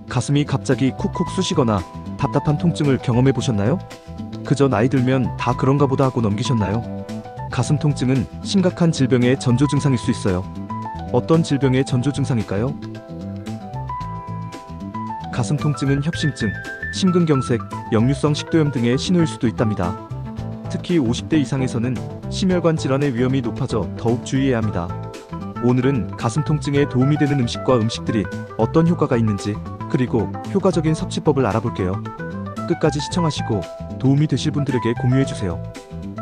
가슴이 갑자기 쿡쿡 쑤시거나 답답한 통증을 경험해 보셨나요? 그저 나이 들면 다 그런가 보다 하고 넘기셨나요? 가슴 통증은 심각한 질병의 전조 증상일 수 있어요. 어떤 질병의 전조 증상일까요? 가슴 통증은 협심증, 심근경색, 역류성 식도염 등의 신호일 수도 있답니다. 특히 50대 이상에서는 심혈관 질환의 위험이 높아져 더욱 주의해야 합니다. 오늘은 가슴 통증에 도움이 되는 음식과 음식들이 어떤 효과가 있는지, 그리고 효과적인 섭취법을 알아볼게요. 끝까지 시청하시고 도움이 되실 분들에게 공유해주세요.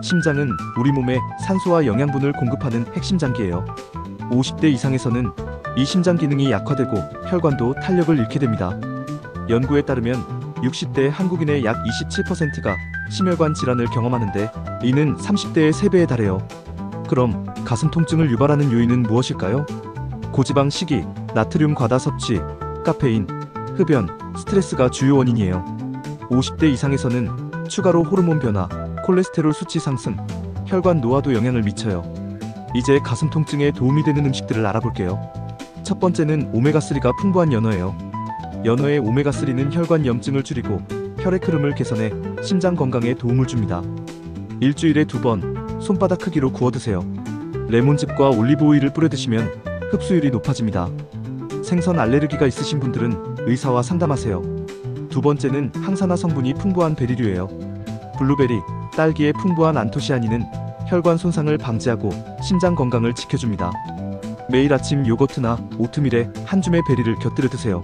심장은 우리 몸에 산소와 영양분을 공급하는 핵심 장기예요. 50대 이상에서는 이 심장 기능이 약화되고 혈관도 탄력을 잃게 됩니다. 연구에 따르면 60대 한국인의 약 27%가 심혈관 질환을 경험하는데, 이는 30대의 3배에 달해요. 그럼 가슴 통증을 유발하는 요인은 무엇일까요? 고지방 식이, 나트륨 과다 섭취, 카페인, 흡연, 스트레스가 주요 원인이에요. 50대 이상에서는 추가로 호르몬 변화, 콜레스테롤 수치 상승, 혈관 노화도 영향을 미쳐요. 이제 가슴 통증에 도움이 되는 음식들을 알아볼게요. 첫 번째는 오메가3가 풍부한 연어예요. 연어의 오메가3는 혈관 염증을 줄이고 혈액 흐름을 개선해 심장 건강에 도움을 줍니다. 일주일에 2번, 손바닥 크기로 구워 드세요. 레몬즙과 올리브 오일을 뿌려 드시면 흡수율이 높아집니다. 생선 알레르기가 있으신 분들은 의사와 상담하세요. 두 번째는 항산화 성분이 풍부한 베리류예요. 블루베리, 딸기의 풍부한 안토시아닌은 혈관 손상을 방지하고 심장 건강을 지켜줍니다. 매일 아침 요거트나 오트밀에 한 줌의 베리를 곁들여 드세요.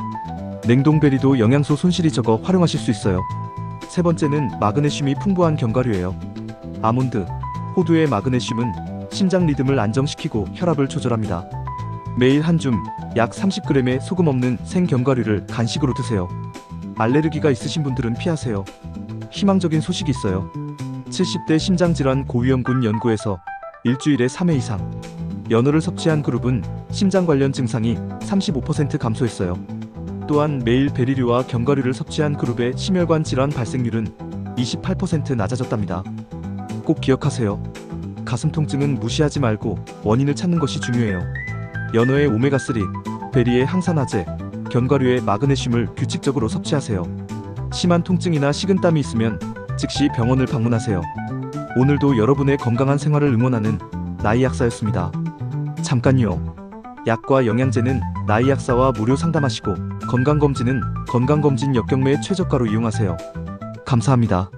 냉동 베리도 영양소 손실이 적어 활용하실 수 있어요. 세 번째는 마그네슘이 풍부한 견과류예요. 아몬드, 호두의 마그네슘은 심장 리듬을 안정시키고 혈압을 조절합니다. 매일 한 줌, 약 30g의 소금 없는 생견과류를 간식으로 드세요. 알레르기가 있으신 분들은 피하세요. 희망적인 소식이 있어요. 70대 심장질환 고위험군 연구에서 일주일에 3회 이상 연어를 섭취한 그룹은 심장 관련 증상이 35% 감소했어요. 또한 매일 베리류와 견과류를 섭취한 그룹의 심혈관 질환 발생률은 28% 낮아졌답니다. 꼭 기억하세요. 가슴 통증은 무시하지 말고 원인을 찾는 것이 중요해요. 연어의 오메가3, 베리의 항산화제, 견과류의 마그네슘을 규칙적으로 섭취하세요. 심한 통증이나 식은땀이 있으면 즉시 병원을 방문하세요. 오늘도 여러분의 건강한 생활을 응원하는 나이약사였습니다. 잠깐요. 약과 영양제는 나이약사와 무료 상담하시고, 건강검진은 건강검진 역경매 최저가로 이용하세요. 감사합니다.